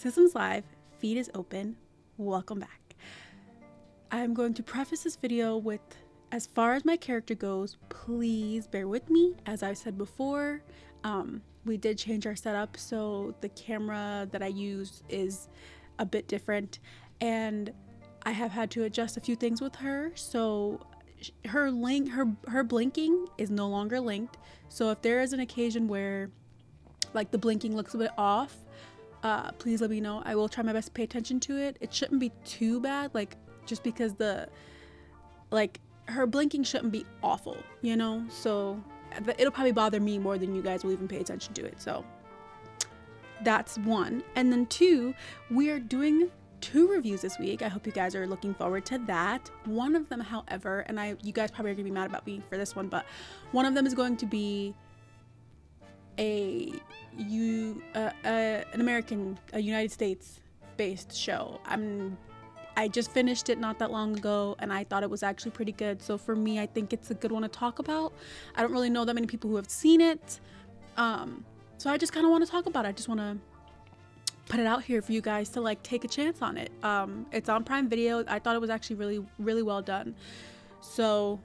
Systems live, feed is open. Welcome back. I'm going to preface this video with, as far as my character goes, please bear with me. As I said before, we did change our setup, so the camera that I use is a bit different, and I have had to adjust a few things with her. So her blinking is no longer linked. So if there is an occasion where like the blinking looks a bit off, please let me know. I will try my best to pay attention to it. It shouldn't be too bad, like just because her blinking shouldn't be awful, you know? So it'll probably bother me more than you guys will even pay attention to it. So that's one. And then two, we are doing 2 reviews this week. I hope you guys are looking forward to that. One of them, however, and you guys probably are gonna be mad about me for this one, but one of them is going to be an United States based show. I just finished it not that long ago, and I thought it was actually pretty good. So for me, I think it's a good one to talk about. I don't really know that many people who have seen it, so I just kind of want to talk about it. I just want to put it out here for you guys to like take a chance on it. It's on Prime Video. I thought it was actually really, really well done. So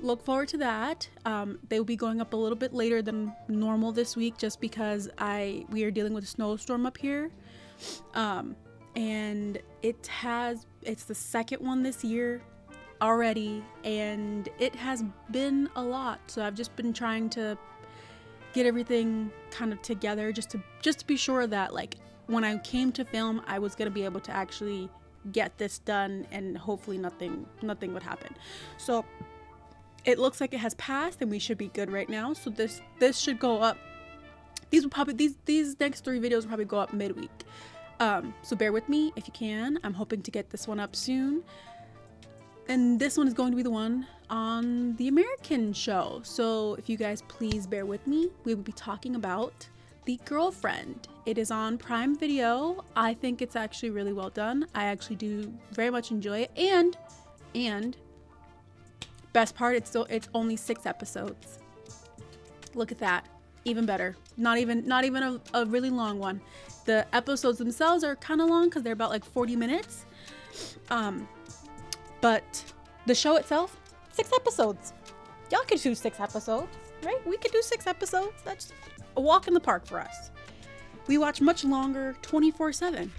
look forward to that. They will be going up a little bit later than normal this week, just because we are dealing with a snowstorm up here. And it's the second one this year already, and it has been a lot. So I've just been trying to get everything kind of together just to be sure that like when I came to film, I was going to be able to actually get this done, and hopefully nothing would happen. So it looks like it has passed, and we should be good right now. So this should go up. These next 3 videos will probably go up midweek. So bear with me if you can. I'm hoping to get this one up soon. And this one is going to be the one on the American show. So if you guys please bear with me, we will be talking about The Girlfriend. It is on Prime Video. I think it's actually really well done. I actually do very much enjoy it. And best part, it's only 6 episodes. Look at that. Even better. Not even a really long one. The episodes themselves are kind of long because they're about like 40 minutes. But the show itself, 6 episodes. Y'all could do 6 episodes, right? We could do 6 episodes. That's a walk in the park for us. We watch much longer 24/7.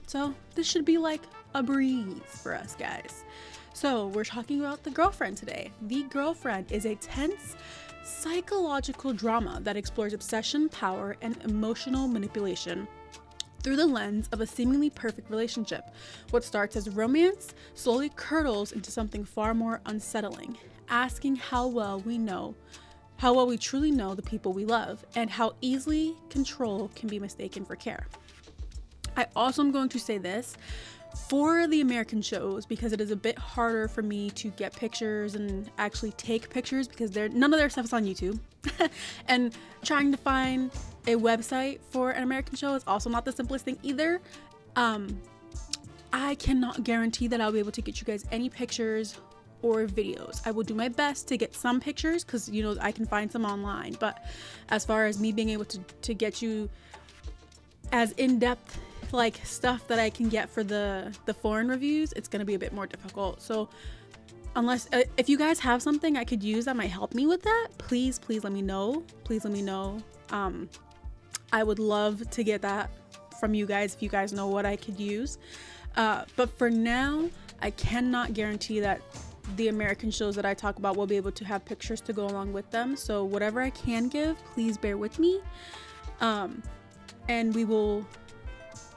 So this should be like a breeze for us guys. So we're talking about The Girlfriend today. The Girlfriend is a tense psychological drama that explores obsession, power, and emotional manipulation through the lens of a seemingly perfect relationship. What starts as romance slowly curdles into something far more unsettling, asking how well we truly know the people we love, and how easily control can be mistaken for care. I also am going to say this for the American shows, because it is a bit harder for me to get pictures and actually take pictures, because none of their stuff is on YouTube. And trying to find a website for an American show is also not the simplest thing either. I cannot guarantee that I'll be able to get you guys any pictures or videos. I will do my best to get some pictures, because you know I can find some online, but as far as me being able to get you as in-depth like stuff that I can get for the foreign reviews, it's gonna be a bit more difficult. So unless if you guys have something I could use that might help me with that, please let me know. I would love to get that from you guys if you guys know what I could use, but for now I cannot guarantee that the American shows that I talk about will be able to have pictures to go along with them. So whatever I can give, please bear with me, and we will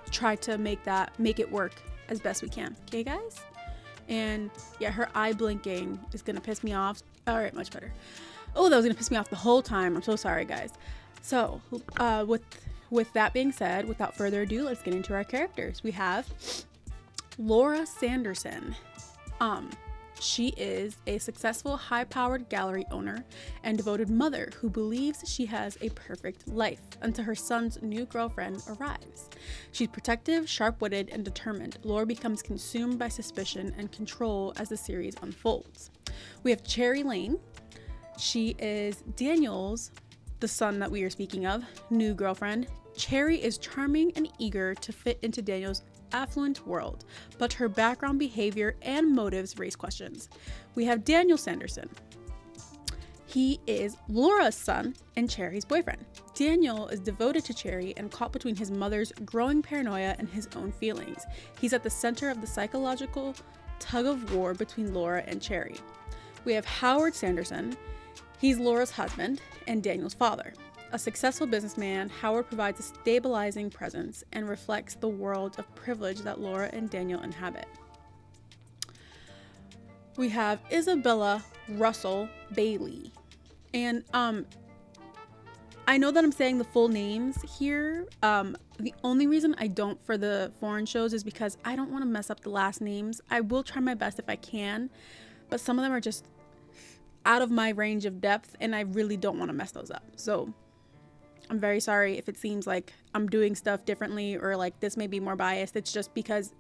try to make it work as best we can. Okay guys? And yeah, her eye blinking is gonna piss me off. All right, much better. Oh, that was gonna piss me off the whole time. I'm so sorry guys. So with that being said, without further ado, let's get into our characters. We have Laura Sanderson. She is a successful, high-powered gallery owner and devoted mother who believes she has a perfect life until her son's new girlfriend arrives. She's protective, sharp-witted, and determined. Laura becomes consumed by suspicion and control as the series unfolds. We have Cherry Lane. She is Daniel's, the son that we are speaking of, new girlfriend, Cherry is charming and eager to fit into Daniel's affluent world, but her background, behavior, and motives raise questions. We have Daniel Sanderson. He is Laura's son and Cherry's boyfriend. Daniel is devoted to Cherry and caught between his mother's growing paranoia and his own feelings. He's at the center of the psychological tug of war between Laura and Cherry. We have Howard Sanderson. He's Laura's husband and Daniel's father. A successful businessman, Howard provides a stabilizing presence and reflects the world of privilege that Laura and Daniel inhabit. We have Isabella Russell Bailey. And I know that I'm saying the full names here. The only reason I don't for the foreign shows is because I don't want to mess up the last names. I will try my best if I can, but some of them are just out of my range of depth, and I really don't want to mess those up. So I'm very sorry if it seems like I'm doing stuff differently or like this may be more biased. It's just because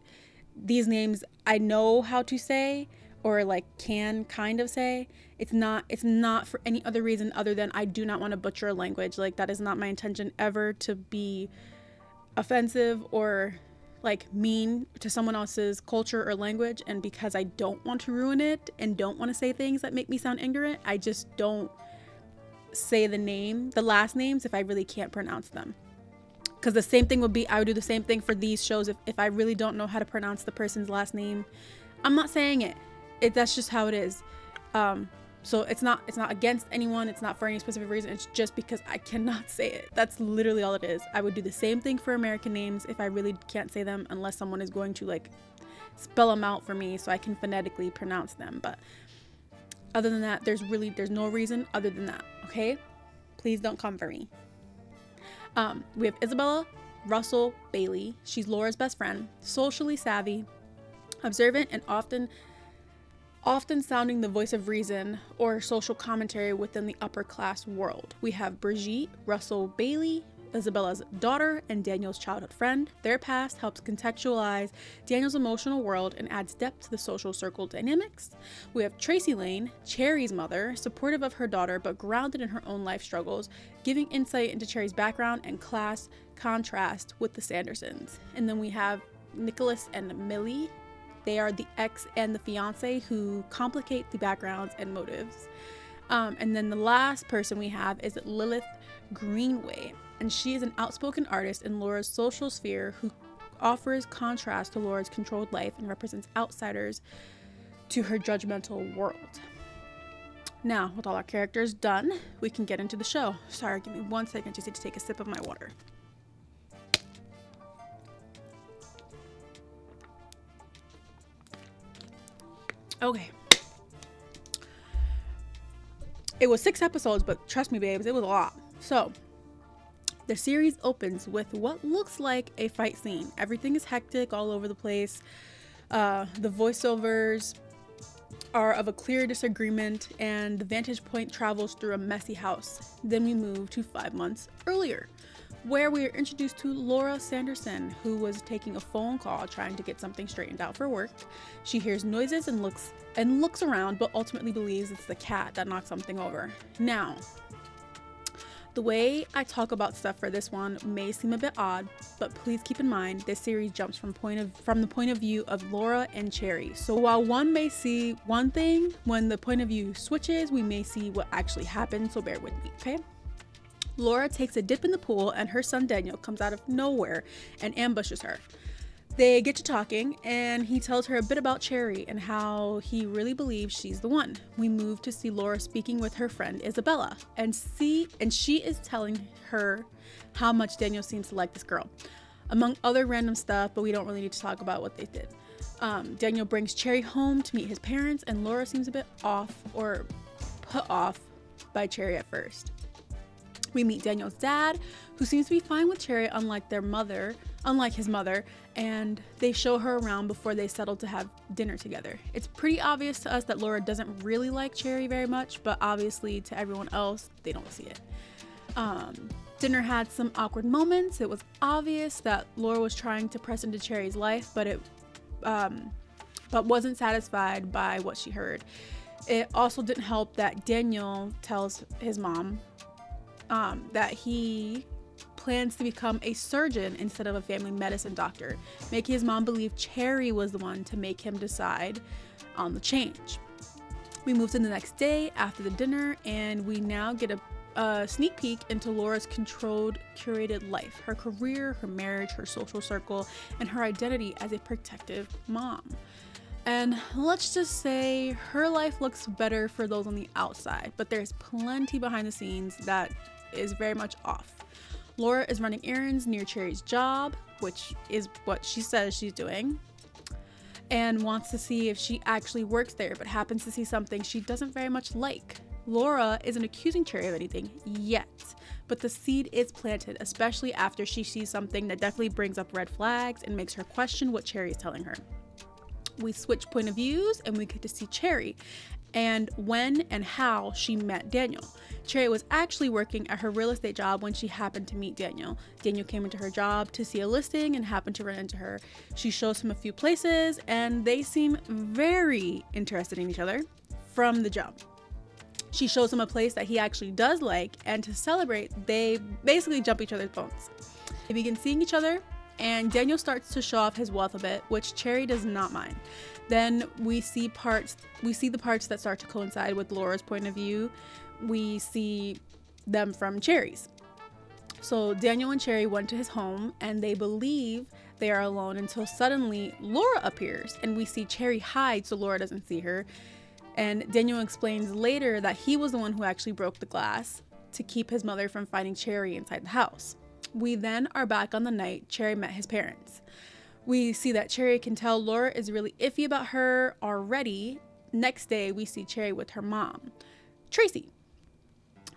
these names I know how to say or like can kind of say. It's not for any other reason other than I do not want to butcher a language. Like, that is not my intention ever, to be offensive or like mean to someone else's culture or language. And because I don't want to ruin it and don't want to say things that make me sound ignorant, I just don't say the last names if I really can't pronounce them. Because the same thing would be, I would do the same thing for these shows. If I really don't know how to pronounce the person's last name, I'm not saying it. That's just how it is. So it's not against anyone. It's not for any specific reason. It's just because I cannot say it. That's literally all it is. I would do the same thing for American names if I really can't say them, unless someone is going to like spell them out for me so I can phonetically pronounce them. But other than that, there's no reason other than that. Okay? Please don't come for me. We have Isabella Russell Bailey. She's Laura's best friend, socially savvy, observant, and often sounding the voice of reason or social commentary within the upper class world. We have Brigitte Russell Bailey, Isabella's daughter and Daniel's childhood friend. Their past helps contextualize Daniel's emotional world and adds depth to the social circle dynamics. We have Tracy Lane, Cherry's mother, supportive of her daughter but grounded in her own life struggles, giving insight into Cherry's background and class contrast with the Sandersons. And then we have Nicholas and Millie. They are the ex and the fiance who complicate the backgrounds and motives. And then the last person we have is Lilith Greenway. And she is an outspoken artist in Laura's social sphere who offers contrast to Laura's controlled life and represents outsiders to her judgmental world. Now, with all our characters done, we can get into the show. Sorry, give me 1 second. Just need to take a sip of my water. Okay. It was 6 episodes, but trust me, babes, it was a lot. So, the series opens with what looks like a fight scene. Everything is hectic all over the place. The voiceovers are of a clear disagreement, and the vantage point travels through a messy house. Then we move to 5 months earlier, where we are introduced to Laura Sanderson, who was taking a phone call trying to get something straightened out for work. She hears noises and looks around, but ultimately believes it's the cat that knocked something over. Now, the way I talk about stuff for this one may seem a bit odd, but please keep in mind this series jumps from the point of view of Laura and Cherry. So while one may see one thing, when the point of view switches, we may see what actually happened, so bear with me, okay? Laura takes a dip in the pool and her son Daniel comes out of nowhere and ambushes her. They get to talking and he tells her a bit about Cherry and how he really believes she's the one. We move to see Laura speaking with her friend Isabella and she is telling her how much Daniel seems to like this girl, among other random stuff, but we don't really need to talk about what they did. Daniel brings Cherry home to meet his parents, and Laura seems a bit off or put off by Cherry at first. We meet Daniel's dad, who seems to be fine with Cherry, unlike his mother, and they show her around before they settle to have dinner together. It's pretty obvious to us that Laura doesn't really like Cherry very much, but obviously to everyone else, they don't see it. Dinner had some awkward moments. It was obvious that Laura was trying to press into Cherry's life, but wasn't satisfied by what she heard. It also didn't help that Daniel tells his mom that he plans to become a surgeon instead of a family medicine doctor, making his mom believe Cherry was the one to make him decide on the change. We move to the next day after the dinner, and we now get a sneak peek into Laura's controlled, curated life, her career, her marriage, her social circle, and her identity as a protective mom. And let's just say her life looks better for those on the outside, but there's plenty behind the scenes that is very much off. Laura is running errands near Cherry's job, which is what she says she's doing, and wants to see if she actually works there, but happens to see something she doesn't very much like. Laura isn't accusing Cherry of anything yet, but the seed is planted, especially after she sees something that definitely brings up red flags and makes her question what Cherry is telling her. We switch point of views and we get to see Cherry and when and how she met Daniel. Cherry was actually working at her real estate job when she happened to meet Daniel. Daniel came into her job to see a listing and happened to run into her. She shows him a few places and they seem very interested in each other from the jump. She shows him a place that he actually does like, and to celebrate, they basically jump each other's bones. They begin seeing each other, and Daniel starts to show off his wealth a bit, which Cherry does not mind. Then we see the parts that start to coincide with Laura's point of view. We see them from Cherry's. So Daniel and Cherry went to his home, and they believe they are alone until suddenly Laura appears, and we see Cherry hide so Laura doesn't see her. And Daniel explains later that he was the one who actually broke the glass to keep his mother from finding Cherry inside the house. We then are back on the night Cherry met his parents. We see that Cherry can tell Laura is really iffy about her already. Next day, we see Cherry with her mom, Tracy.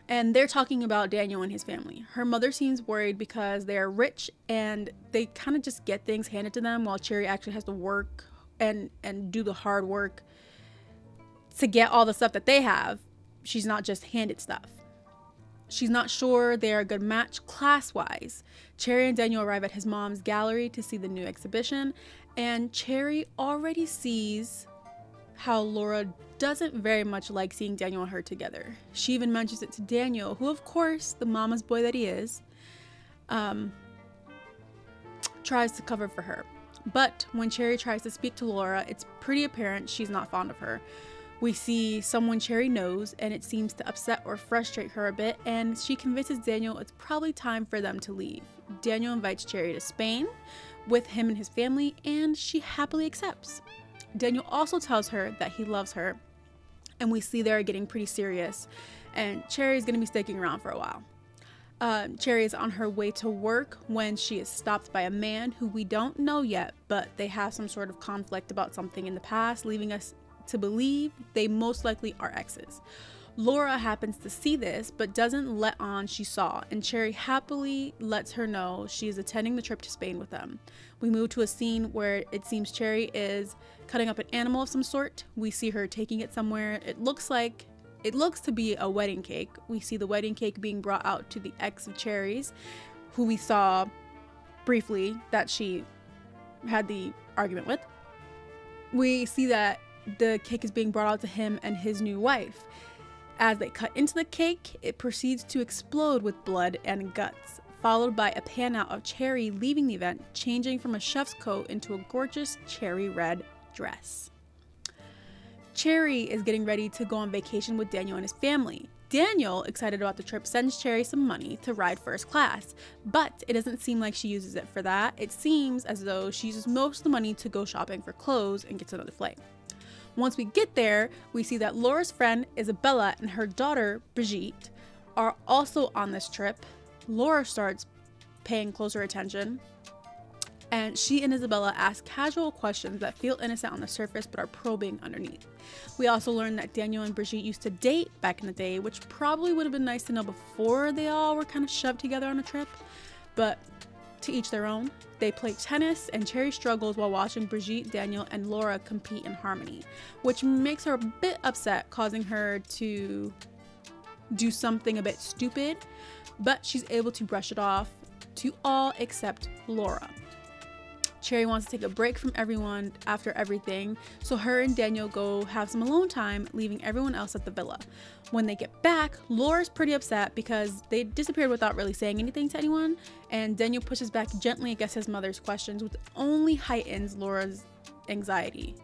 And they're talking about Daniel and his family. Her mother seems worried because they are rich and they kind of just get things handed to them, while Cherry actually has to work and do the hard work to get all the stuff that they have. She's not just handed stuff. She's not sure they are a good match class-wise. Cherry and Daniel arrive at his mom's gallery to see the new exhibition, and Cherry already sees how Laura doesn't very much like seeing Daniel and her together. She even mentions it to Daniel, who, of course, the mama's boy that he is, tries to cover for her. But when Cherry tries to speak to Laura, it's pretty apparent she's not fond of her. We see someone Cherry knows, and it seems to upset or frustrate her a bit, and she convinces Daniel it's probably time for them to leave. Daniel invites Cherry to Spain with him and his family, and she happily accepts. Daniel also tells her that he loves her, and we see they're getting pretty serious, and Cherry's going to be sticking around for a while. Cherry is on her way to work when she is stopped by a man who we don't know yet, but they have some sort of conflict about something in the past, leaving us to believe they most likely are exes. Laura happens to see this, but doesn't let on she saw, and Cherry happily lets her know she is attending the trip to Spain with them. We move to a scene where it seems Cherry is cutting up an animal of some sort. We see her taking it somewhere. It looks to be a wedding cake. We see the wedding cake being brought out to the ex of Cherry's, who we saw briefly that she had the argument with. We see that the cake is being brought out to him and his new wife. As they cut into the cake, it proceeds to explode with blood and guts, followed by a pan out of Cherry leaving the event, changing from a chef's coat into a gorgeous cherry red dress. Cherry is getting ready to go on vacation with Daniel and his family. Daniel, excited about the trip, sends Cherry some money to ride first class, but it doesn't seem like she uses it for that. It seems as though she uses most of the money to go shopping for clothes and gets another flight. Once we get there, we see that Laura's friend Isabella and her daughter Brigitte are also on this trip. Laura starts paying closer attention, and she and Isabella ask casual questions that feel innocent on the surface but are probing underneath. We also learn that Daniel and Brigitte used to date back in the day, which probably would have been nice to know before they all were kind of shoved together on a trip, but to each their own. They play tennis, and Cherry struggles while watching Brigitte, Daniel, and Laura compete in harmony, which makes her a bit upset, causing her to do something a bit stupid, but she's able to brush it off to all except Laura. Cherry wants to take a break from everyone after everything, so her and Daniel go have some alone time, leaving everyone else at the villa. When they get back, Laura's pretty upset because they disappeared without really saying anything to anyone, and Daniel pushes back gently against his mother's questions, which only heightens Laura's anxiety.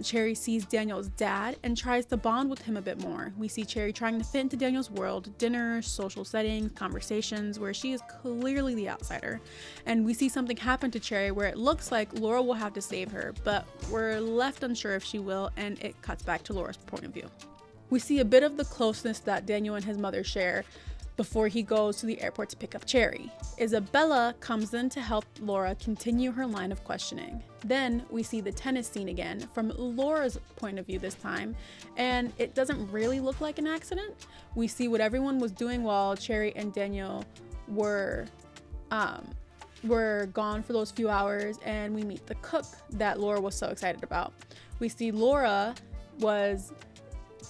Cherry sees Daniel's dad and tries to bond with him a bit more. We see Cherry trying to fit into Daniel's world, dinners, social settings, conversations, where she is clearly the outsider. And we see something happen to Cherry where it looks like Laura will have to save her, but we're left unsure if she will, and it cuts back to Laura's point of view. We see a bit of the closeness that Daniel and his mother share before he goes to the airport to pick up Cherry. Isabella comes in to help Laura continue her line of questioning. Then we see the tennis scene again from Laura's point of view this time, and it doesn't really look like an accident. We see what everyone was doing while Cherry and Daniel were gone for those few hours, and we meet the cook that Laura was so excited about. We see Laura was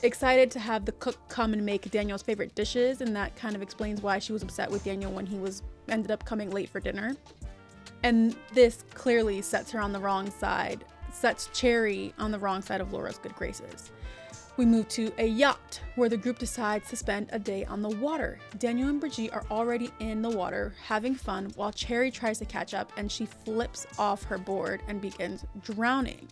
excited to have the cook come and make Daniel's favorite dishes, and that kind of explains why she was upset with Daniel when he ended up coming late for dinner. And this clearly sets Cherry on the wrong side of Laura's good graces. We move to a yacht where the group decides to spend a day on the water. Daniel and Brigitte are already in the water having fun while Cherry tries to catch up, and she flips off her board and begins drowning.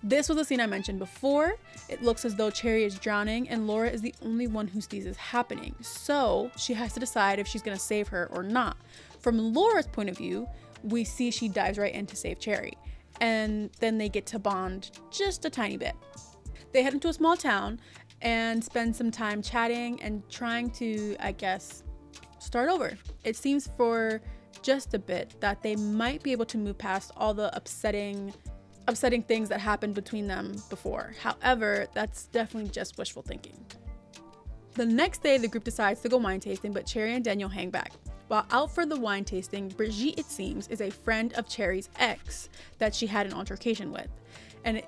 This was a scene I mentioned before. It looks as though Cherry is drowning and Laura is the only one who sees this happening. So she has to decide if she's gonna save her or not. From Laura's point of view, we see she dives right in to save Cherry. And then they get to bond just a tiny bit. They head into a small town and spend some time chatting and trying to, I guess, start over. It seems for just a bit that they might be able to move past all the upsetting things that happened between them before. However, that's definitely just wishful thinking. The next day, the group decides to go wine tasting, but Cherry and Daniel hang back. While out for the wine tasting, Brigitte, it seems, is a friend of Cherry's ex that she had an altercation with, and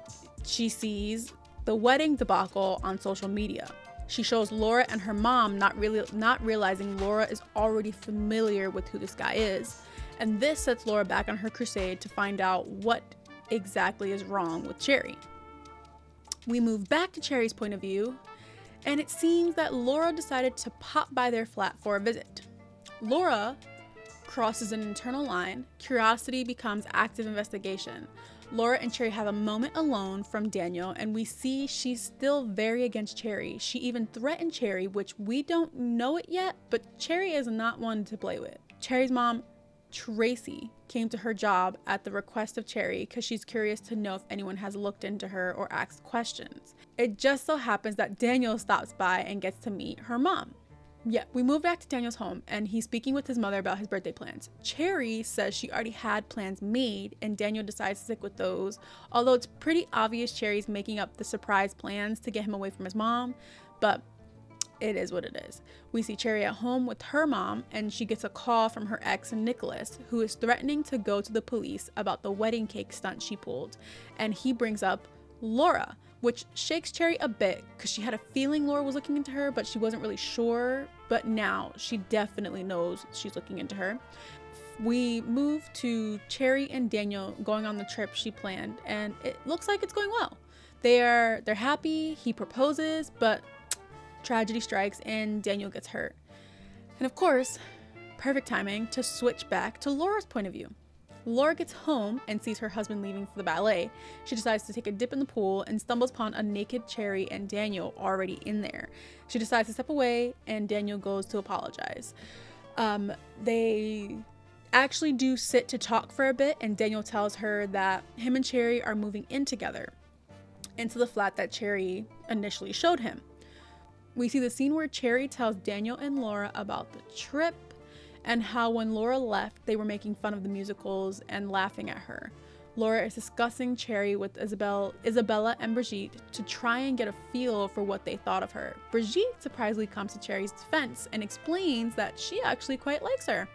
she sees the wedding debacle on social media. She shows Laura and her mom, not realizing Laura is already familiar with who this guy is, and this sets Laura back on her crusade to find out what exactly is wrong with Cherry. We move back to Cherry's point of view, and it seems that Laura decided to pop by their flat for a visit. Laura crosses an internal line. Curiosity becomes active investigation. Laura and Cherry have a moment alone from Daniel, and we see she's still very against Cherry. She even threatened Cherry, which we don't know it yet, but Cherry is not one to play with. Cherry's mom, Tracy, came to her job at the request of Cherry because she's curious to know if anyone has looked into her or asked questions. It just so happens that Daniel stops by and gets to meet her mom. Yeah, we move back to Daniel's home and he's speaking with his mother about his birthday plans. Cherry says she already had plans made and Daniel decides to stick with those, although it's pretty obvious Cherry's making up the surprise plans to get him away from his mom, but it is what it is. We see Cherry at home with her mom, and she gets a call from her ex, Nicholas, who is threatening to go to the police about the wedding cake stunt she pulled. And he brings up Laura, which shakes Cherry a bit because she had a feeling Laura was looking into her, but she wasn't really sure. But now she definitely knows she's looking into her. We move to Cherry and Daniel going on the trip she planned, and it looks like it's going well. They're happy. He proposes, but tragedy strikes and Daniel gets hurt. And of course, perfect timing to switch back to Laura's point of view. Laura gets home and sees her husband leaving for the ballet. She decides to take a dip in the pool and stumbles upon a naked Cherry and Daniel already in there. She decides to step away and Daniel goes to apologize. They actually do sit to talk for a bit, and Daniel tells her that him and Cherry are moving in together into the flat that Cherry initially showed him. We see the scene where Cherry tells Daniel and Laura about the trip and how when Laura left, they were making fun of the musicals and laughing at her. Laura is discussing Cherry with Isabella and Brigitte to try and get a feel for what they thought of her. Brigitte surprisingly comes to Cherry's defense and explains that she actually quite likes her.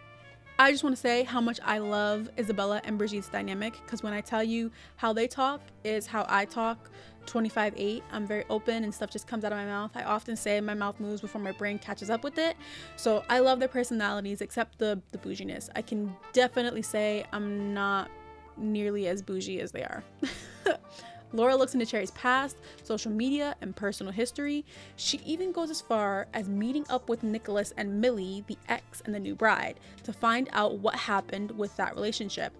I just want to say how much I love Isabella and Brigitte's dynamic, because when I tell you how they talk is how I talk 25/8. I'm very open and stuff just comes out of my mouth. I often say my mouth moves before my brain catches up with it. So I love their personalities, except the bouginess. I can definitely say I'm not nearly as bougie as they are. Laura looks into Cherry's past, social media, and personal history. She even goes as far as meeting up with Nicholas and Millie, the ex and the new bride, to find out what happened with that relationship.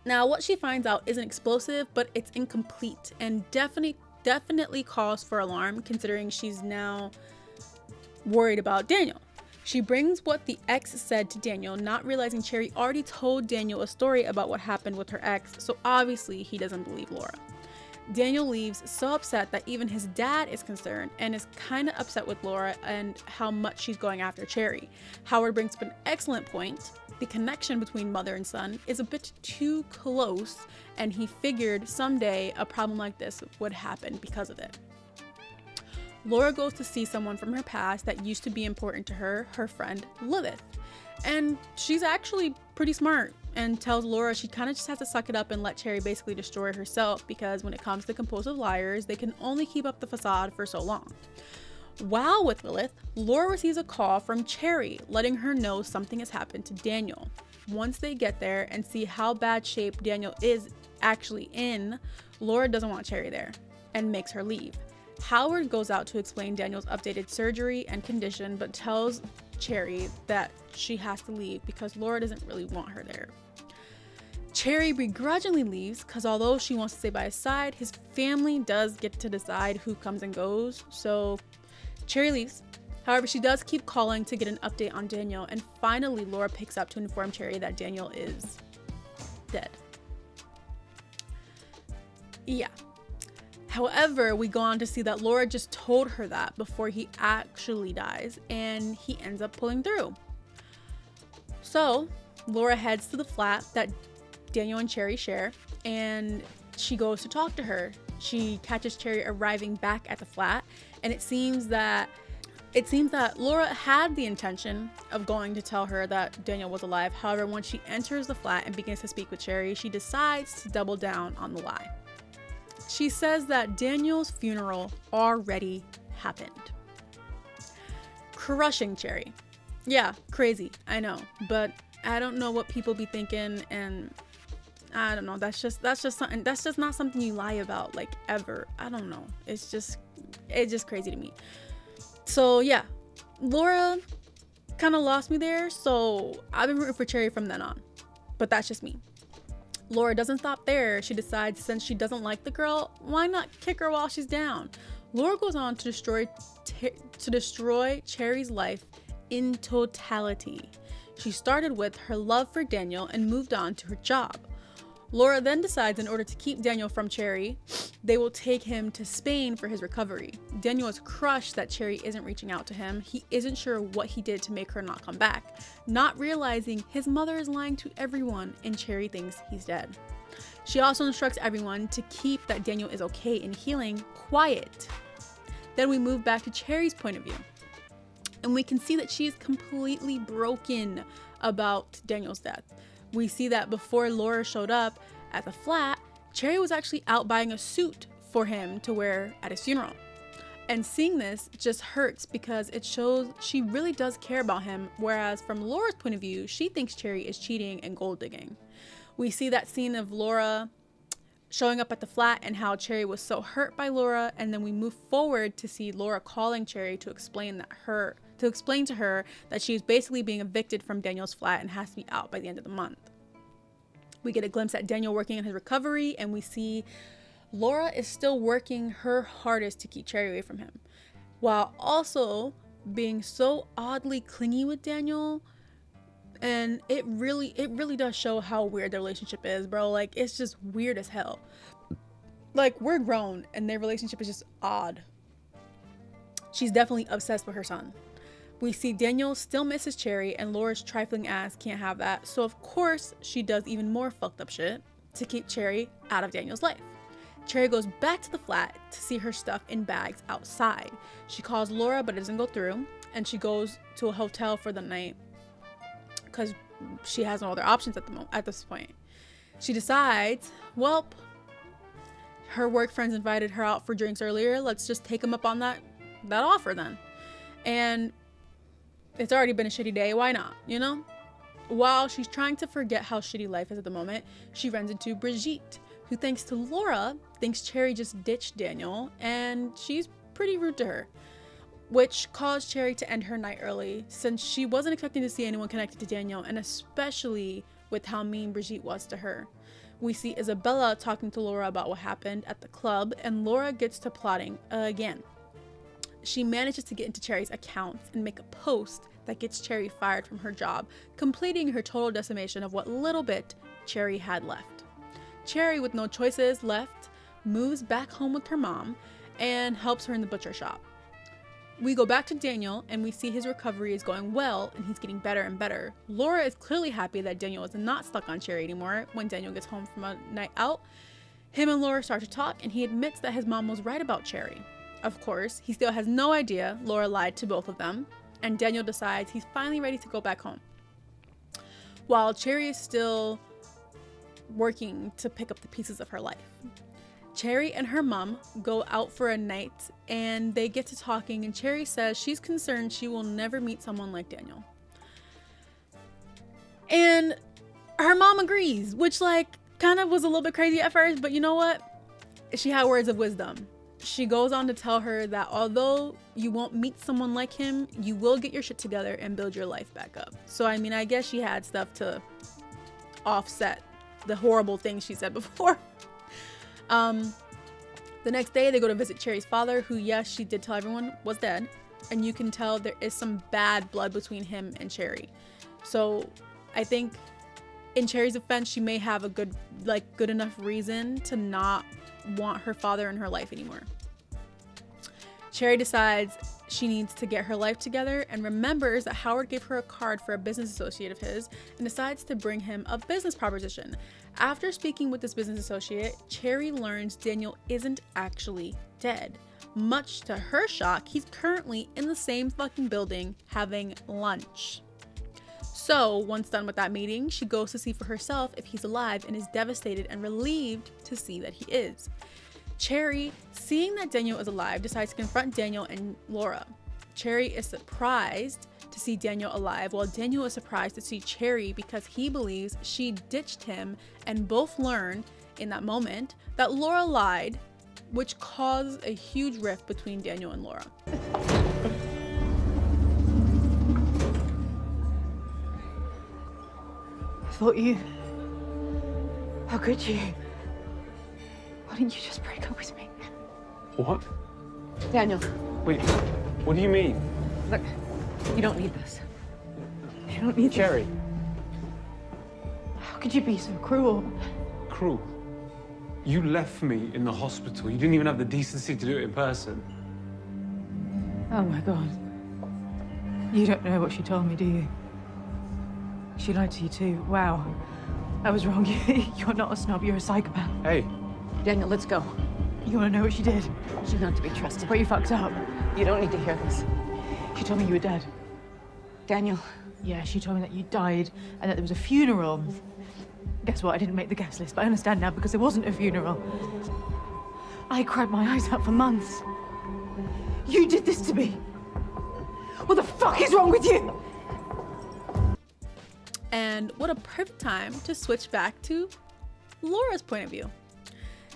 Now, what she finds out isn't explosive, but it's incomplete and definitely cause for alarm, considering she's now worried about Daniel. She brings what the ex said to Daniel, not realizing Cherry already told Daniel a story about what happened with her ex, so obviously he doesn't believe Laura. Daniel leaves so upset that even his dad is concerned and is kind of upset with Laura and how much she's going after Cherry. Howard brings up an excellent point. The connection between mother and son is a bit too close, and he figured someday a problem like this would happen because of it. Laura goes to see someone from her past that used to be important to her, her friend Lilith. And she's actually pretty smart and tells Laura she kind of just has to suck it up and let Cherry basically destroy herself, because when it comes to compulsive liars, they can only keep up the facade for so long. While with Lilith, Laura receives a call from Cherry letting her know something has happened to Daniel. Once they get there and see how bad shape Daniel is actually in, Laura doesn't want Cherry there and makes her leave. Howard goes out to explain Daniel's updated surgery and condition, but tells Cherry that she has to leave because Laura doesn't really want her there. Cherry begrudgingly leaves because although she wants to stay by his side, his family does get to decide who comes and goes, so Cherry leaves. However, she does keep calling to get an update on Daniel, and finally Laura picks up to inform Cherry that Daniel is dead. Yeah. However, we go on to see that Laura just told her that before he actually dies, and he ends up pulling through. So, Laura heads to the flat that Daniel and Cherry share, and she goes to talk to her. She catches Cherry arriving back at the flat, and it seems that Laura had the intention of going to tell her that Daniel was alive. However, when she enters the flat and begins to speak with Cherry, she decides to double down on the lie. She says that Daniel's funeral already happened. Crushing Cherry. Yeah, crazy, I know, but I don't know what people be thinking, and I don't know, that's just not something you lie about, like, ever. I don't know. It's just crazy to me. So yeah, Laura kind of lost me there, so I've been rooting for Cherry from then on. But that's just me. Laura doesn't stop there. She decides since she doesn't like the girl, why not kick her while she's down? Laura goes on to destroy Cherry's life in totality. She started with her love for Daniel and moved on to her job. Laura then decides in order to keep Daniel from Cherry, they will take him to Spain for his recovery. Daniel is crushed that Cherry isn't reaching out to him. He isn't sure what he did to make her not come back, not realizing his mother is lying to everyone and Cherry thinks he's dead. She also instructs everyone to keep that Daniel is okay and healing quiet. Then we move back to Cherry's point of view, and we can see that she is completely broken about Daniel's death. We see that before Laura showed up at the flat, Cherry was actually out buying a suit for him to wear at his funeral. And seeing this just hurts because it shows she really does care about him, whereas from Laura's point of view, she thinks Cherry is cheating and gold digging. We see that scene of Laura showing up at the flat and how Cherry was so hurt by Laura, and then we move forward to see Laura calling Cherry to explain to her that she is basically being evicted from Daniel's flat and has to be out by the end of the month. We get a glimpse at Daniel working on his recovery, and we see Laura is still working her hardest to keep Cherry away from him, while also being so oddly clingy with Daniel. And it really does show how weird their relationship is, bro. Like, it's just weird as hell. Like, we're grown and their relationship is just odd. She's definitely obsessed with her son. We see Daniel still misses Cherry, and Laura's trifling ass can't have that, so of course she does even more fucked up shit to keep Cherry out of Daniel's life. Cherry goes back to the flat to see her stuff in bags outside. She calls Laura, but it doesn't go through, and she goes to a hotel for the night because she has no other options at this point. She decides, well, her work friends invited her out for drinks earlier. Let's just take them up on that offer then. And it's already been a shitty day. Why not? You know? While she's trying to forget how shitty life is at the moment, she runs into Brigitte, who, thanks to Laura, thinks Cherry just ditched Daniel, and she's pretty rude to her, which caused Cherry to end her night early, since she wasn't expecting to see anyone connected to Daniel, and especially with how mean Brigitte was to her. We see Isabella talking to Laura about what happened at the club, and Laura gets to plotting again. She manages to get into Cherry's accounts and make a post that gets Cherry fired from her job, completing her total decimation of what little bit Cherry had left. Cherry, with no choices left, moves back home with her mom and helps her in the butcher shop. We go back to Daniel and we see his recovery is going well and he's getting better and better. Laura is clearly happy that Daniel is not stuck on Cherry anymore. When Daniel gets home from a night out, him and Laura start to talk and he admits that his mom was right about Cherry. Of course, he still has no idea Laura lied to both of them, and Daniel decides he's finally ready to go back home. While Cherry is still working to pick up the pieces of her life. Cherry and her mom go out for a night and they get to talking, and Cherry says she's concerned she will never meet someone like Daniel. And her mom agrees, which kind of was a little bit crazy at first, but you know what? She had words of wisdom. She goes on to tell her that although you won't meet someone like him, you will get your shit together and build your life back up. So I mean, I guess she had stuff to offset the horrible things she said before. The next day they go to visit Cherry's father, who, yes, she did tell everyone was dead, and you can tell there is some bad blood between him and Cherry. So I think in Cherry's defense, she may have a good enough reason to not want her father in her life anymore. Cherry decides she needs to get her life together and remembers that Howard gave her a card for a business associate of his and decides to bring him a business proposition. After speaking with this business associate, Cherry learns Daniel isn't actually dead. Much to her shock, he's currently in the same fucking building having lunch. So once done with that meeting, she goes to see for herself if he's alive and is devastated and relieved to see that he is. Cherry, seeing that Daniel is alive, decides to confront Daniel and Laura. Cherry is surprised to see Daniel alive, while Daniel is surprised to see Cherry because he believes she ditched him, and both learn in that moment that Laura lied, which caused a huge rift between Daniel and Laura. I thought you... How could you? Why didn't you just break up with me? What? Daniel. Wait, what do you mean? Look, you don't need this. You don't need Cherry. this. How could you be so cruel? Cruel? You left me in the hospital. You didn't even have the decency to do it in person. Oh my God. You don't know what she told me, do you? She lied to you too. Wow. I was wrong. You're not a snob, you're a psychopath. Hey. Daniel, let's go. You want to know what she did? She's not to be trusted. But you fucked up. You don't need to hear this. She told me you were dead. Daniel. Yeah, she told me that you died and that there was a funeral. Guess what? I didn't make the guest list, but I understand now because there wasn't a funeral. I cried my eyes out for months. You did this to me. What the fuck is wrong with you? And what a perfect time to switch back to Laura's point of view.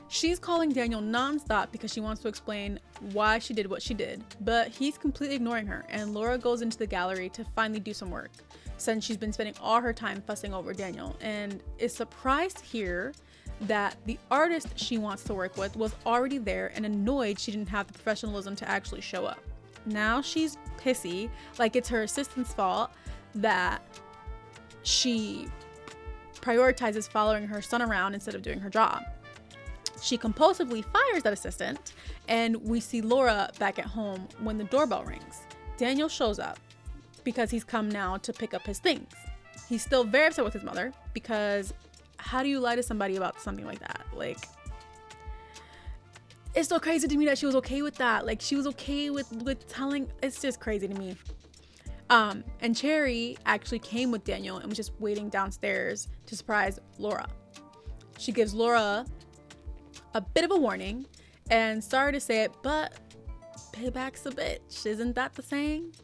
She's calling Daniel nonstop because she wants to explain why she did what she did, but he's completely ignoring her, and Laura goes into the gallery to finally do some work, since she's been spending all her time fussing over Daniel, and is surprised to hear that the artist she wants to work with was already there and annoyed she didn't have the professionalism to actually show up. Now she's pissy, like it's her assistant's fault that she prioritizes following her son around instead of doing her job. She compulsively fires that assistant, and we see Laura back at home when the doorbell rings. Daniel shows up because he's come now to pick up his things. He's still very upset with his mother because how do you lie to somebody about something like that? It's so crazy to me that she was okay with that. She was okay with telling. It's just crazy to me. And Cherry actually came with Daniel and was just waiting downstairs to surprise Laura. She gives Laura a bit of a warning, and sorry to say it, but payback's a bitch. Isn't that the saying?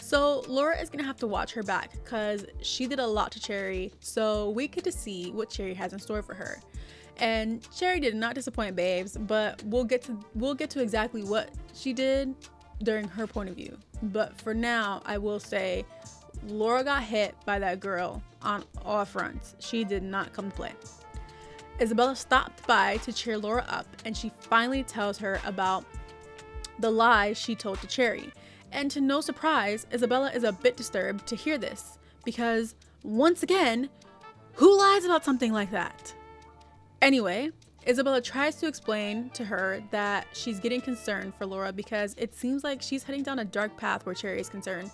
So Laura is gonna have to watch her back because she did a lot to Cherry, so we get to see what Cherry has in store for her. And Cherry did not disappoint babes, but we'll get to exactly what she did during her point of view. But for now, I will say Laura got hit by that girl on all fronts. She did not come to play. Isabella stopped by to cheer Laura up, and she finally tells her about the lie she told to Cherry. And to no surprise, Isabella is a bit disturbed to hear this, because once again, who lies about something like that? Anyway, Isabella tries to explain to her that she's getting concerned for Laura because it seems like she's heading down a dark path where Cherry is concerned.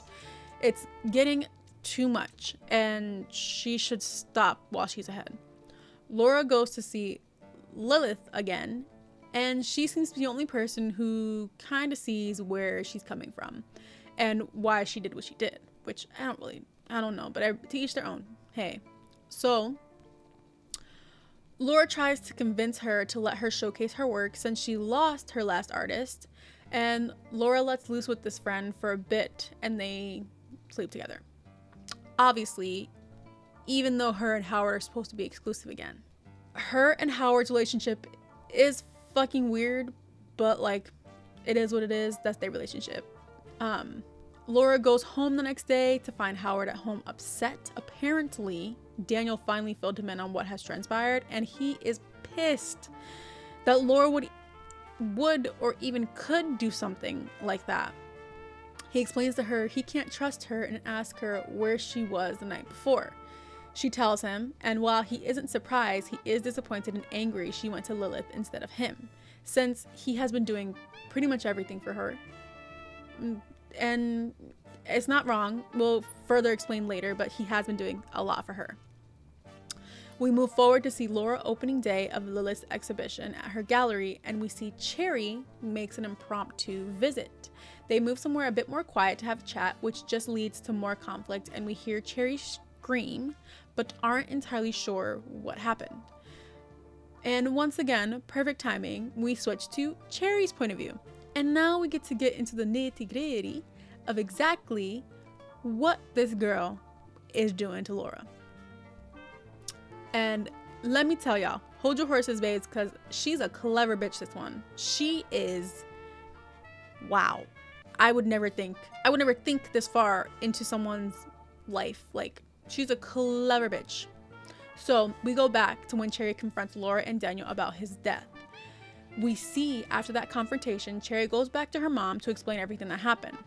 It's getting too much, and she should stop while she's ahead. Laura goes to see Lilith again, and she seems to be the only person who kind of sees where she's coming from and why she did what she did, which I don't know, but to each their own. Hey. So Laura tries to convince her to let her showcase her work since she lost her last artist, and Laura lets loose with this friend for a bit and they sleep together. Obviously, even though her and Howard are supposed to be exclusive again. Her and Howard's relationship is fucking weird, but like, it is what it is. That's their relationship. Laura goes home the next day to find Howard at home upset. Apparently, Daniel finally filled him in on what has transpired, and he is pissed that Laura would or even could do something like that. He explains to her he can't trust her and asks her where she was the night before. She tells him, and while he isn't surprised, he is disappointed and angry she went to Lilith instead of him, since he has been doing pretty much everything for her. And it's not wrong, we'll further explain later, but he has been doing a lot for her. We move forward to see Laura opening day of Lilith's exhibition at her gallery, and we see Cherry makes an impromptu visit. They move somewhere a bit more quiet to have a chat, which just leads to more conflict, and we hear Cherry scream, but aren't entirely sure what happened. And once again, perfect timing, we switch to Cherry's point of view. And now we get into the nitty-gritty of exactly what this girl is doing to Laura. And let me tell y'all, hold your horses, babes, because she's a clever bitch, this one. She is, wow. I would never think this far into someone's life. Like, she's a clever bitch. So we go back to when Cherry confronts Laura and Daniel about his death. We see after that confrontation, Cherry goes back to her mom to explain everything that happened.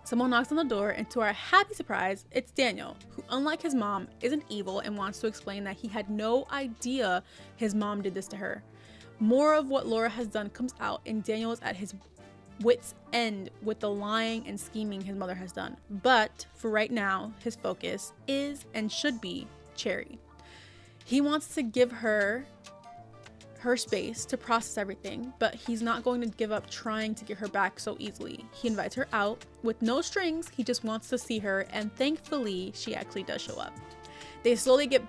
Someone knocks on the door, and to our happy surprise, it's Daniel, who, unlike his mom, isn't evil and wants to explain that he had no idea his mom did this to her. More of what Laura has done comes out, and Daniel is at his wit's end with the lying and scheming his mother has done. But for right now, his focus is and should be Cherry. He wants to give her space to process everything, but he's not going to give up trying to get her back so easily. He invites her out with no strings. He just wants to see her, and thankfully she actually does show up. They slowly get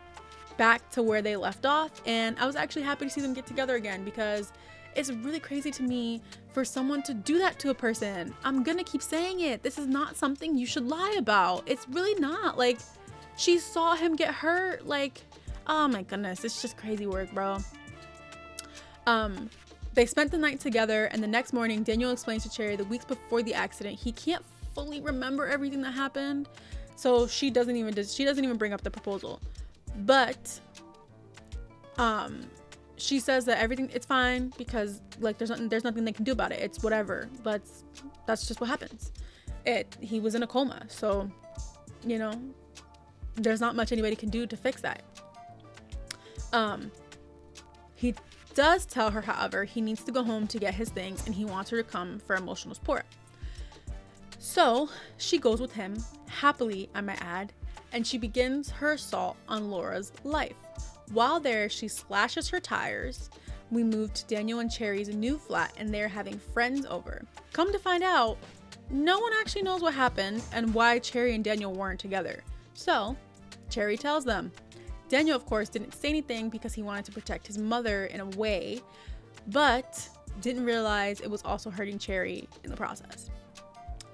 back to where they left off, and I was actually happy to see them get together again, because it's really crazy to me for someone to do that to a person. I'm gonna keep saying it. This is not something you should lie about. It's really not. Like, she saw him get hurt. Like, oh my goodness, it's just crazy work, bro. They spent the night together, and the next morning, Daniel explains to Cherry the weeks before the accident, he can't fully remember everything that happened, so she doesn't even bring up the proposal. But she says that it's fine because, like, there's nothing they can do about it. It's whatever. But that's just what happens. He was in a coma, so you know, there's not much anybody can do to fix that. He does tell her, however, he needs to go home to get his things, and he wants her to come for emotional support. So she goes with him, happily I might add, and she begins her assault on Laura's life. While there, she slashes her tires. We move to Daniel and Cherry's new flat, and they're having friends over. Come to find out, no one actually knows what happened and why Cherry and Daniel weren't together. So Cherry tells them. Daniel, of course, didn't say anything because he wanted to protect his mother in a way, but didn't realize it was also hurting Cherry in the process.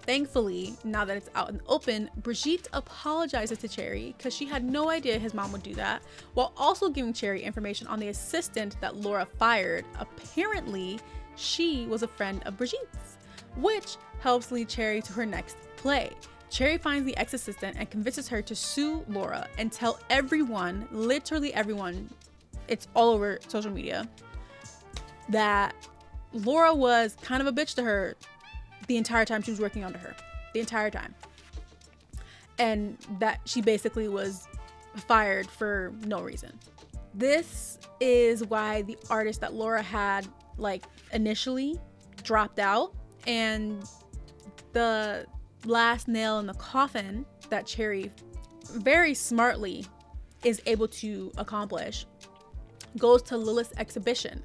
Thankfully, now that it's out in the open, Brigitte apologizes to Cherry because she had no idea his mom would do that, while also giving Cherry information on the assistant that Laura fired. Apparently, she was a friend of Brigitte's, which helps lead Cherry to her next play. Cherry finds the ex-assistant and convinces her to sue Laura and tell everyone, literally everyone, it's all over social media, that Laura was kind of a bitch to her the entire time she was working under her. The entire time. And that she basically was fired for no reason. This is why the artist that Laura had, like, initially dropped out, and the last nail in the coffin that Cherry very smartly is able to accomplish goes to Lilith's exhibition.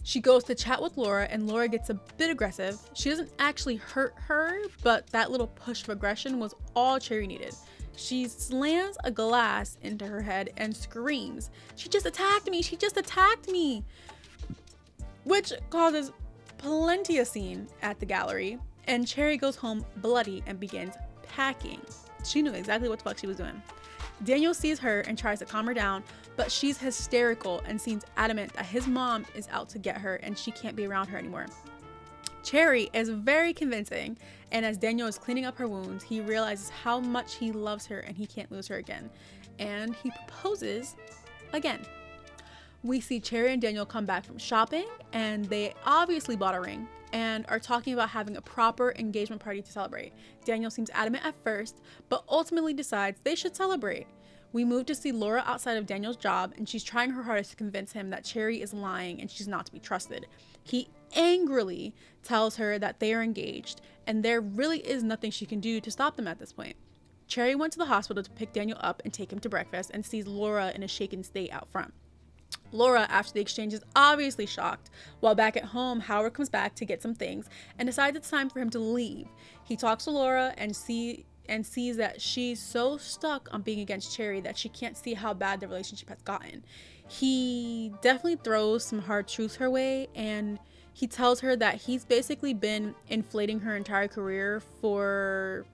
She goes to chat with Laura, and Laura gets a bit aggressive. She doesn't actually hurt her, but that little push of aggression was all Cherry needed. She slams a glass into her head and screams, "She just attacked me! She just attacked me!" Which causes plenty of scene at the gallery, and Cherry goes home bloody and begins packing. She knew exactly what the fuck she was doing. Daniel sees her and tries to calm her down, but she's hysterical and seems adamant that his mom is out to get her and she can't be around her anymore. Cherry is very convincing, and as Daniel is cleaning up her wounds, he realizes how much he loves her and he can't lose her again. And he proposes again. We see Cherry and Daniel come back from shopping, and they obviously bought a ring and are talking about having a proper engagement party to celebrate. Daniel seems adamant at first, but ultimately decides they should celebrate. We move to see Laura outside of Daniel's job, and she's trying her hardest to convince him that Cherry is lying and she's not to be trusted. He angrily tells her that they are engaged, and there really is nothing she can do to stop them at this point. Cherry went to the hospital to pick Daniel up and take him to breakfast, and sees Laura in a shaken state out front. Laura, after the exchange, is obviously shocked. While back at home, Howard comes back to get some things and decides it's time for him to leave. He talks to Laura and sees that she's so stuck on being against Cherry that she can't see how bad the relationship has gotten. He definitely throws some hard truths her way, and he tells her that he's basically been inflating her entire career for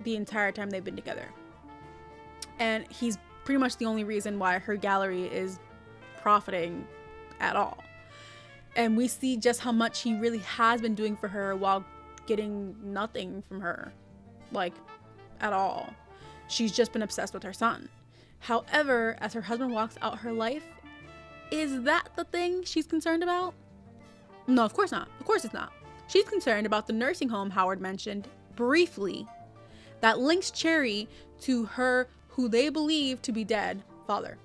the entire time they've been together. And he's pretty much the only reason why her gallery is profiting at all. And we see just how much he really has been doing for her while getting nothing from her, like, at all. She's just been obsessed with her son. However, as her husband walks out her life, is that the thing she's concerned about? No, of course not. Of course it's not. She's concerned about the nursing home Howard mentioned briefly that links Cherry to her who they believe to be dead father.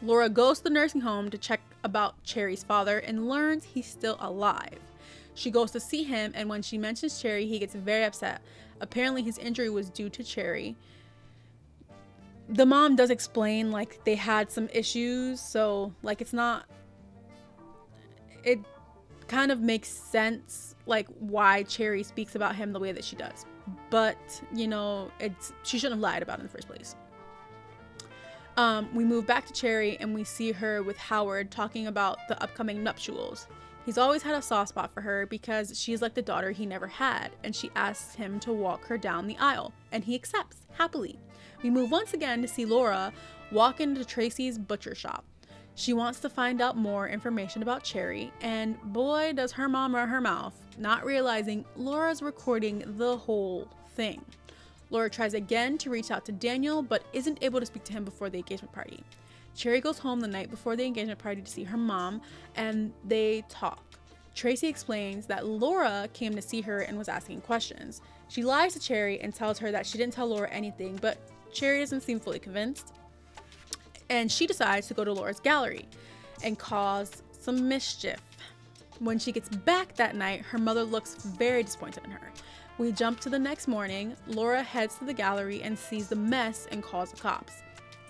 Laura goes to the nursing home to check about Cherry's father and learns he's still alive. She goes to see him, and when she mentions Cherry, he gets very upset. Apparently his injury was due to Cherry. The mom does explain, like, they had some issues, so, like, it kind of makes sense, like, why Cherry speaks about him the way that she does. But, you know, she shouldn't have lied about it in the first place. We move back to Cherry, and we see her with Howard talking about the upcoming nuptials. He's always had a soft spot for her because she's like the daughter he never had, and she asks him to walk her down the aisle, and he accepts happily. We move once again to see Laura walk into Tracy's butcher shop. She wants to find out more information about Cherry, and boy does her mom run her mouth, not realizing Laura's recording the whole thing. Laura tries again to reach out to Daniel, but isn't able to speak to him before the engagement party. Cherry goes home the night before the engagement party to see her mom, and they talk. Tracy explains that Laura came to see her and was asking questions. She lies to Cherry and tells her that she didn't tell Laura anything, but Cherry doesn't seem fully convinced. And she decides to go to Laura's gallery and cause some mischief. When she gets back that night, her mother looks very disappointed in her. We jump to the next morning. Laura heads to the gallery and sees the mess and calls the cops.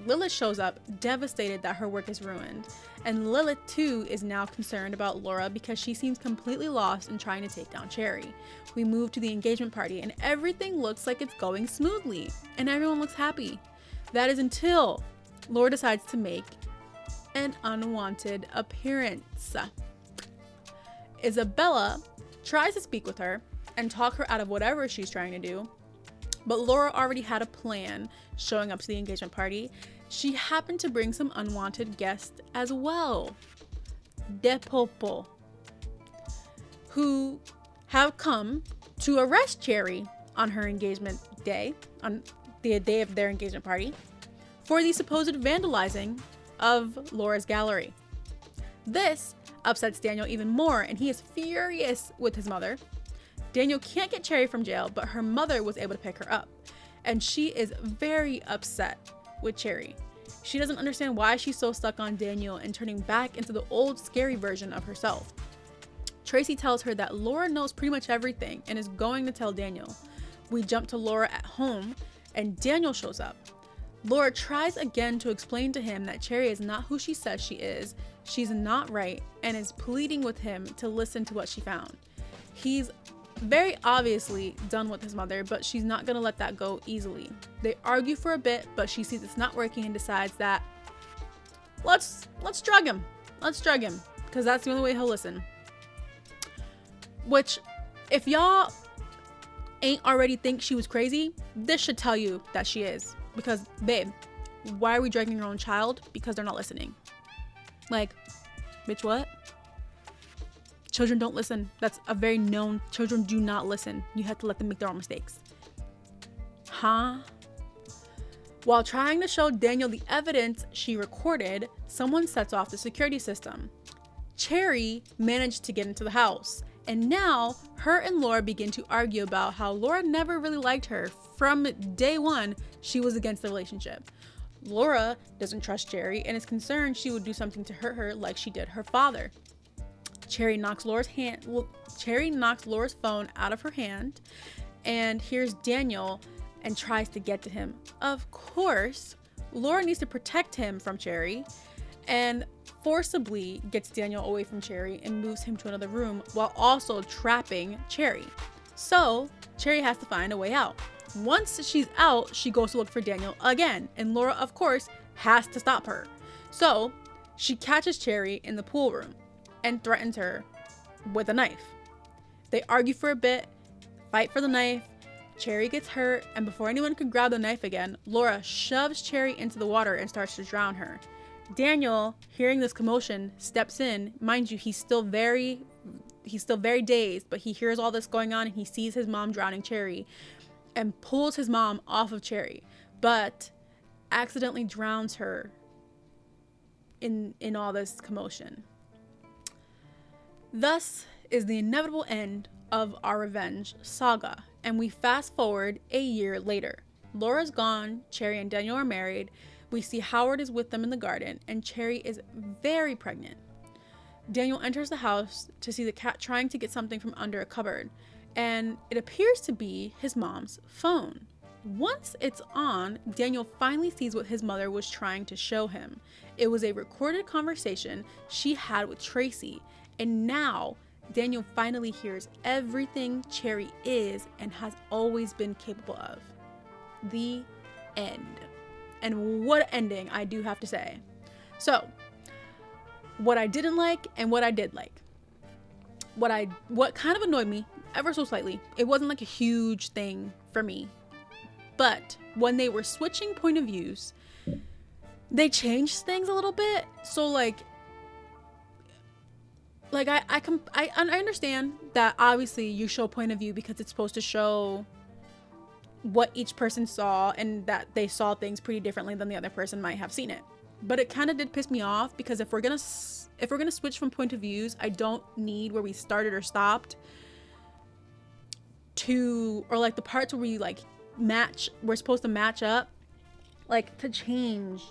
Lilith shows up, devastated that her work is ruined. And Lilith, too, is now concerned about Laura because she seems completely lost in trying to take down Cherry. We move to the engagement party, and everything looks like it's going smoothly, and everyone looks happy. That is until Laura decides to make an unwanted appearance. Isabella tries to speak with her, and talk her out of whatever she's trying to do. But Laura already had a plan showing up to the engagement party. She happened to bring some unwanted guests as well. De Popo, who have come to arrest Cherry on her engagement day, on the day of their engagement party, for the supposed vandalizing of Laura's gallery. This upsets Daniel even more, and he is furious with his mother. Daniel can't get Cherry from jail, but her mother was able to pick her up, and she is very upset with Cherry. She doesn't understand why she's so stuck on Daniel and turning back into the old scary version of herself. Tracy tells her that Laura knows pretty much everything and is going to tell Daniel. We jump to Laura at home, and Daniel shows up. Laura tries again to explain to him that Cherry is not who she says she is, she's not right, and is pleading with him to listen to what she found. He's very obviously done with his mother, but she's not gonna let that go easily. They argue for a bit, but she sees it's not working and decides that let's drug him, because that's the only way he'll listen. Which, if y'all ain't already think she was crazy, this should tell you that she is. Because, babe, why are we dragging your own child? Because they're not listening. Like, bitch, what? Children don't listen. That's a very known. Children do not listen. You have to let them make their own mistakes. Huh? While trying to show Daniel the evidence she recorded, someone sets off the security system. Cherry managed to get into the house, and now her and Laura begin to argue about how Laura never really liked her. From day one, she was against the relationship. Laura doesn't trust Cherry and is concerned she would do something to hurt her like she did her father. Cherry knocks Laura's phone out of her hand and hears Daniel and tries to get to him. Of course, Laura needs to protect him from Cherry and forcibly gets Daniel away from Cherry and moves him to another room while also trapping Cherry. So Cherry has to find a way out. Once she's out, she goes to look for Daniel again, and Laura, of course, has to stop her. So she catches Cherry in the pool room and threatens her with a knife. They argue for a bit, fight for the knife. Cherry gets hurt, and before anyone can grab the knife again, Laura shoves Cherry into the water and starts to drown her. Daniel, hearing this commotion, steps in. Mind you, he's still very dazed, but he hears all this going on and he sees his mom drowning Cherry and pulls his mom off of Cherry, but accidentally drowns her in all this commotion. Thus is the inevitable end of our revenge saga, and we fast forward a year later. Laura's gone, Cherry and Daniel are married. We see Howard is with them in the garden, and Cherry is very pregnant. Daniel enters the house to see the cat trying to get something from under a cupboard, and it appears to be his mom's phone. Once it's on, Daniel finally sees what his mother was trying to show him. It was a recorded conversation she had with Tracy, and now Daniel finally hears everything Cherry is and has always been capable of. The end. And what ending, I do have to say. So, what I didn't like and what I did like. What kind of annoyed me ever so slightly, it wasn't like a huge thing for me, but when they were switching point of views, they changed things a little bit. So like I understand that obviously you show point of view because it's supposed to show what each person saw and that they saw things pretty differently than the other person might have seen it. But it kind of did piss me off because if we're gonna switch from point of views, I don't need where we started or stopped or like the parts where we like we're supposed to match up, like to change,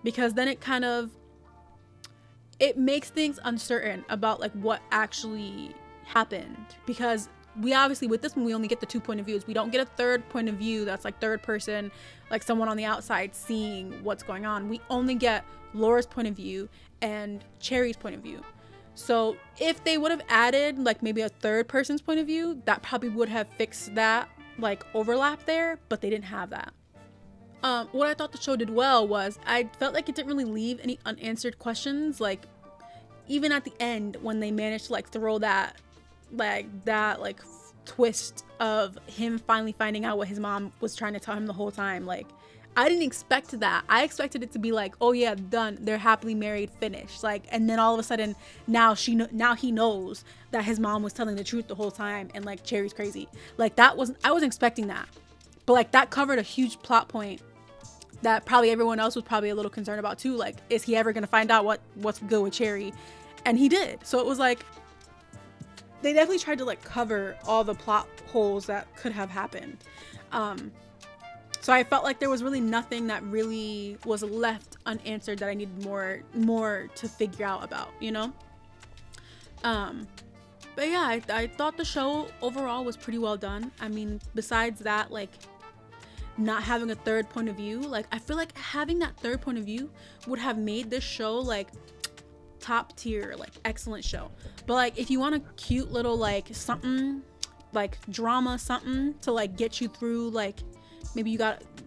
because then it makes things uncertain about like what actually happened. Because we obviously, with this one, we only get the 2 point of views. We don't get a third point of view that's like third person, like someone on the outside seeing what's going on. We only get Laura's point of view and Cherry's point of view. So if they would have added like maybe a third person's point of view, that probably would have fixed that like overlap there, but they didn't have that. What I thought the show did well was I felt like it didn't really leave any unanswered questions. Like even at the end when they managed to like throw that twist of him finally finding out what his mom was trying to tell him the whole time. Like, I didn't expect that. I expected it to be like, oh yeah, done, they're happily married, finished. Like, and then all of a sudden now he knows that his mom was telling the truth the whole time, and like Cherry's crazy. Like, I wasn't expecting that. But like, that covered a huge plot point that probably everyone else was probably a little concerned about too. Like, is he ever gonna find out what's good with Cherry? And he did. So it was like, they definitely tried to like cover all the plot holes that could have happened. So I felt like there was really nothing that really was left unanswered that I needed more to figure out about, you know? But yeah, I thought the show overall was pretty well done. I mean, besides that, like, not having a third point of view, like, I feel like having that third point of view would have made this show like top tier, like excellent show. But like, if you want a cute little like something, like drama something to like get you through, like maybe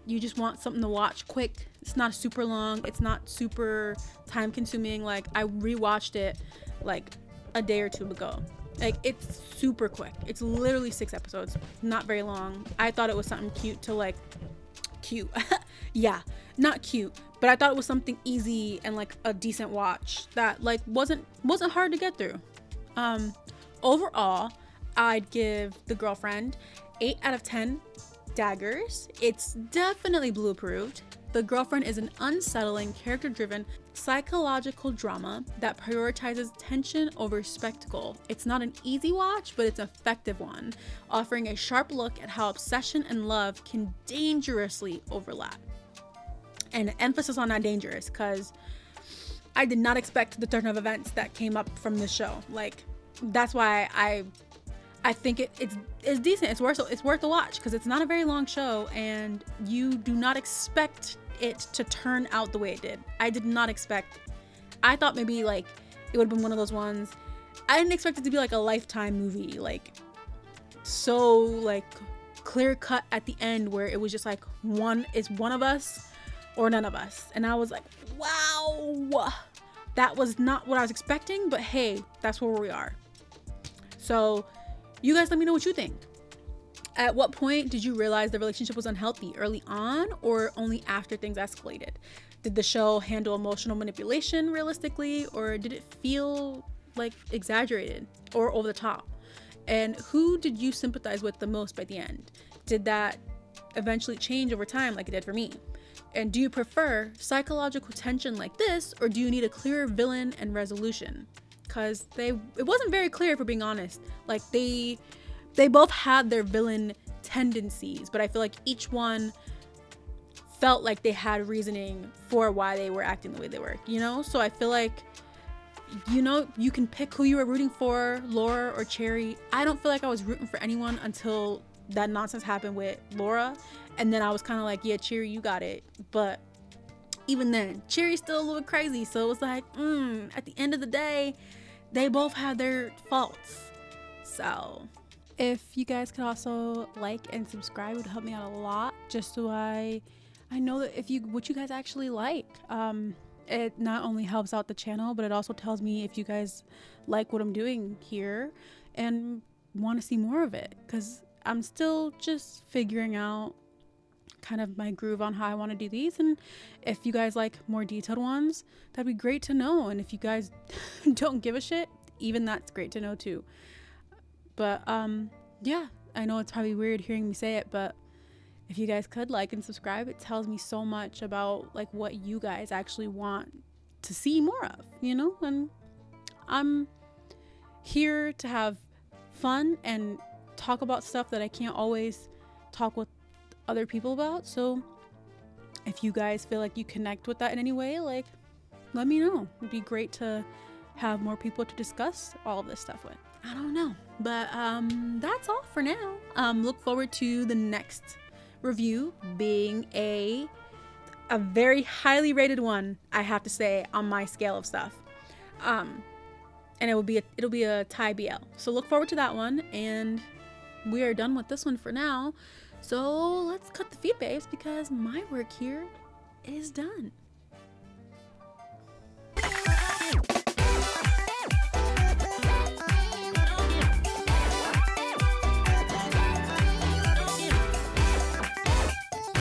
you just want something to watch quick, it's not super long, it's not super time consuming. Like, I rewatched it like a day or two ago. Like, it's super quick. It's literally 6 episodes, not very long. I thought it was something cute to like yeah, not cute, but I thought it was something easy and like a decent watch that like wasn't hard to get through. Overall, I'd give The Girlfriend 8 out of 10 daggers. It's definitely Blue approved. The Girlfriend is an unsettling, character-driven, psychological drama that prioritizes tension over spectacle. It's not an easy watch, but it's an effective one, offering a sharp look at how obsession and love can dangerously overlap. And emphasis on that dangerous, because I did not expect the turn of events that came up from this show. Like, that's why I think it's decent. It's worth a watch, because it's not a very long show, and you do not expect it to turn out the way it did. I did not expect. I thought maybe like it would have been one of those ones. I didn't expect it to be like a Lifetime movie, like so like clear cut at the end, where it was just like one of us or none of us. And I was like, wow, that was not what I was expecting, but hey, that's where we are. So you guys let me know what you think. At what point did you realize the relationship was unhealthy? Early on or only after things escalated? Did the show handle emotional manipulation realistically, or did it feel like exaggerated or over the top? And who did you sympathize with the most by the end? Did that eventually change over time like it did for me? And do you prefer psychological tension like this, or do you need a clearer villain and resolution? Because it wasn't very clear, for being honest. Like, they both had their villain tendencies, but I feel like each one felt like they had reasoning for why they were acting the way they were, you know? So I feel like, you know, you can pick who you were rooting for, Laura or Cherry. I don't feel like I was rooting for anyone until that nonsense happened with Laura. And then I was kind of like, yeah, Cherry, you got it. But even then, Cherry's still a little crazy. So it was like, at the end of the day, they both had their faults. So if you guys could also like and subscribe, it would help me out a lot, just so I know that what you guys actually like. It not only helps out the channel, but it also tells me if you guys like what I'm doing here and want to see more of it, because I'm still just figuring out kind of my groove on how I want to do these. And if you guys like more detailed ones, that'd be great to know. And if you guys don't give a shit, even that's great to know too. But yeah, I know it's probably weird hearing me say it, but if you guys could like and subscribe, it tells me so much about like what you guys actually want to see more of, you know? And I'm here to have fun and talk about stuff that I can't always talk with other people about. So if you guys feel like you connect with that in any way, like, let me know. It'd be great to have more people to discuss all of this stuff with. I don't know, but that's all for now. Look forward to the next review being a very highly rated one, I have to say, on my scale of stuff. And it'll be a Thai BL. So look forward to that one, and we are done with this one for now. So let's cut the feed, babes, because my work here is done.